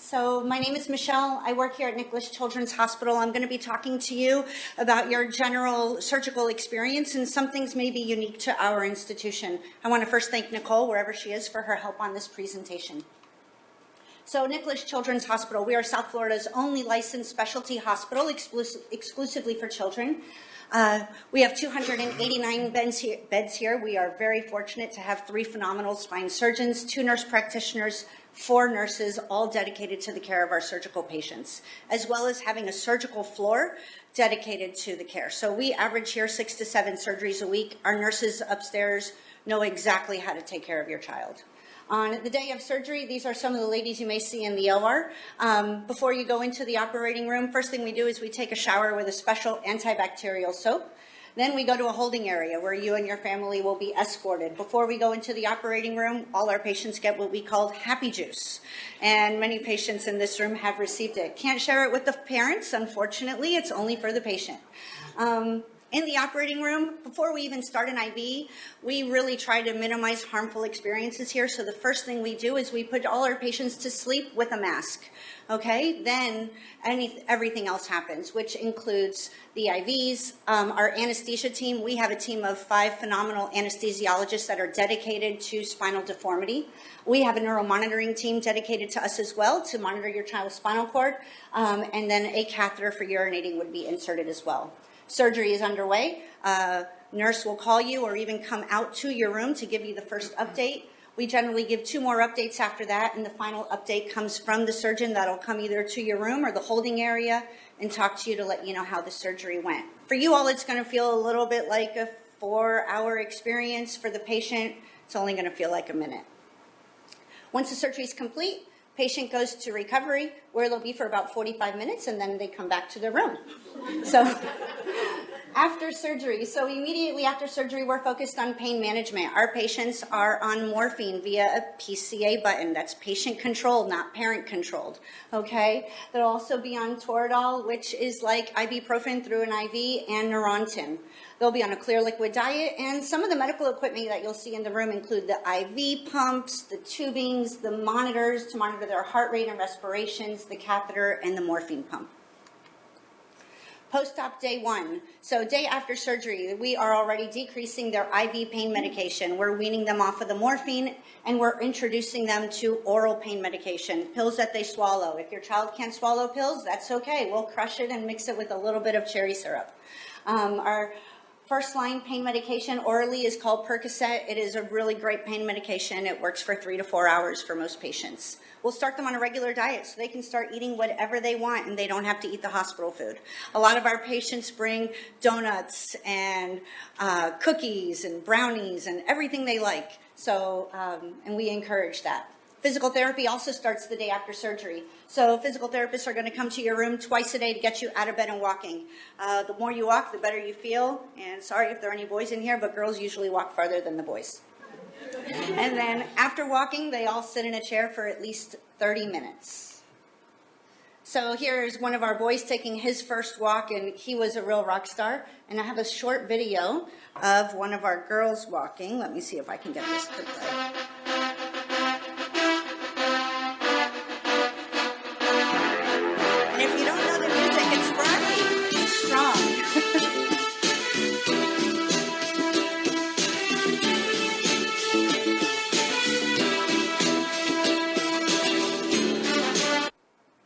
So my name is Michelle. I work here at Nicklaus Children's Hospital. I'm going to be talking to you about your general surgical experience, and some things may be unique to our institution. I want to first thank Nicole, wherever she is, for her help on this presentation. So Nicklaus Children's Hospital, we are South Florida's only licensed specialty hospital exclusively for children. We have 289 beds here. We are very fortunate to have 3 phenomenal spine surgeons, 2 nurse practitioners, 4 nurses, all dedicated to the care of our surgical patients, as well as having a surgical floor dedicated to the care. So we average here 6 to 7 surgeries a week. Our nurses upstairs know exactly how to take care of your child. On the day of surgery, these are some of the ladies you may see in the OR. Before you go into the operating room, first thing we do is we take a shower with a special antibacterial soap. Then we go to a holding area where you and your family will be escorted. Before we go into the operating room, all our patients get what we call happy juice. And many patients in this room have received it. Can't share it with the parents, unfortunately. It's only for the patient. In the operating room, before we even start an IV, we really try to minimize harmful experiences here. So the first thing we do is we put all our patients to sleep with a mask. Okay, then everything else happens, which includes the IVs. Our anesthesia team, we have a team of 5 phenomenal anesthesiologists that are dedicated to spinal deformity. We have a neuromonitoring team dedicated to us as well to monitor your child's spinal cord, and then a catheter for urinating would be inserted as well. Surgery is underway. Nurse will call you or even come out to your room to give you the first update. We generally give 2 more updates after that, and the final update comes from the surgeon that'll come either to your room or the holding area and talk to you to let you know how the surgery went. For you all, it's going to feel a little bit like a 4-hour experience. For the patient, it's only going to feel like a minute. Once the surgery is complete, patient goes to recovery, where they'll be for about 45 minutes, and then they come back to their room. So after surgery, so immediately after surgery, we're focused on pain management. Our patients are on morphine via a PCA button. That's patient controlled, not parent controlled, okay? They'll also be on Toradol, which is like ibuprofen through an IV, and Neurontin. They'll be on a clear liquid diet, and some of the medical equipment that you'll see in the room include the IV pumps, the tubings, the monitors to monitor their heart rate and respirations, the catheter, and the morphine pump. Post-op day 1. So day after surgery, we are already decreasing their IV pain medication. We're weaning them off of the morphine, and we're introducing them to oral pain medication, pills that they swallow. If your child can't swallow pills, that's okay. We'll crush it and mix it with a little bit of cherry syrup. Our first-line pain medication orally is called Percocet. It is a really great pain medication. It works for 3 to 4 hours for most patients. We'll start them on a regular diet so they can start eating whatever they want and they don't have to eat the hospital food. A lot of our patients bring donuts and cookies and brownies and everything they like. So, and we encourage that. Physical therapy also starts the day after surgery. So physical therapists are going to come to your room twice a day to get you out of bed and walking. The more you walk, the better you feel. And sorry if there are any boys in here, but girls usually walk farther than the boys. And then after walking, they all sit in a chair for at least 30 minutes. So here's one of our boys taking his first walk, and he was a real rock star. And I have a short video of one of our girls walking. Let me see if I can get this to play. And if you don't know the music, it's rocky. It's strong.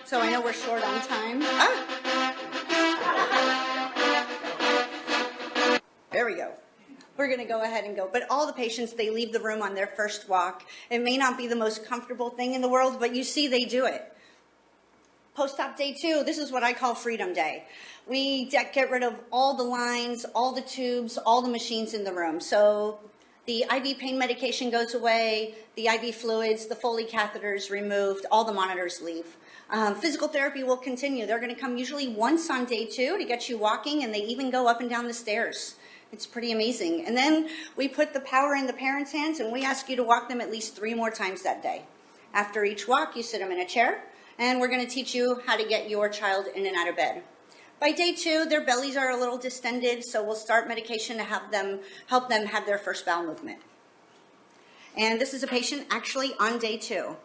So I know we're short on time. There we go. We're going to go ahead and go. But all the patients, they leave the room on their first walk. It may not be the most comfortable thing in the world, but you see they do it. Post-op day 2, this is what I call Freedom Day. We get rid of all the lines, all the tubes, all the machines in the room. So the IV pain medication goes away, the IV fluids, the Foley catheters removed, all the monitors leave. Physical therapy will continue. They're going to come usually once on day 2 to get you walking, and they even go up and down the stairs. It's pretty amazing. And then we put the power in the parents' hands, and we ask you to walk them at least 3 more times that day. After each walk, you sit them in a chair, and we're going to teach you how to get your child in and out of bed. By day 2, their bellies are a little distended, so we'll start medication to help them have their first bowel movement. And this is a patient actually on day 2.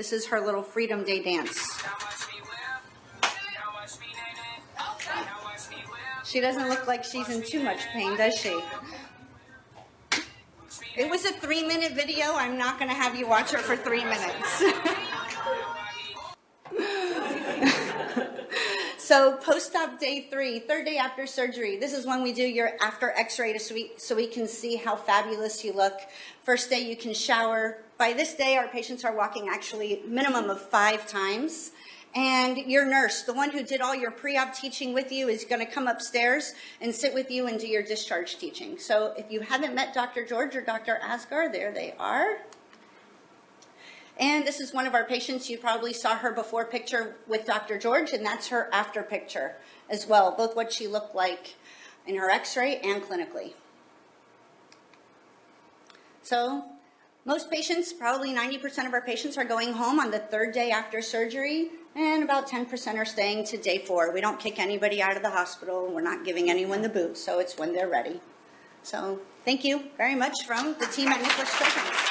This is her little Freedom Day dance. She doesn't look like she's in too much pain, does she? It was a 3-minute video. I'm not going to have you watch it for 3 minutes. So post-op day 3, third day after surgery. This is when we do your after x-ray so we can see how fabulous you look. First day you can shower. By this day our patients are walking actually minimum of 5 times. And your nurse, the one who did all your pre-op teaching with you, is going to come upstairs and sit with you and do your discharge teaching. So if you haven't met Dr. George or Dr. Asgar, there they are. And this is one of our patients. You probably saw her before picture with Dr. George, and that's her after picture as well, both what she looked like in her x-ray and clinically. So most patients, probably 90% of our patients, are going home on the 3rd day after surgery, and about 10% are staying to day 4. We don't kick anybody out of the hospital. We're not giving anyone the boot, so it's when they're ready. So thank you very much from the team at Nicklaus Children's.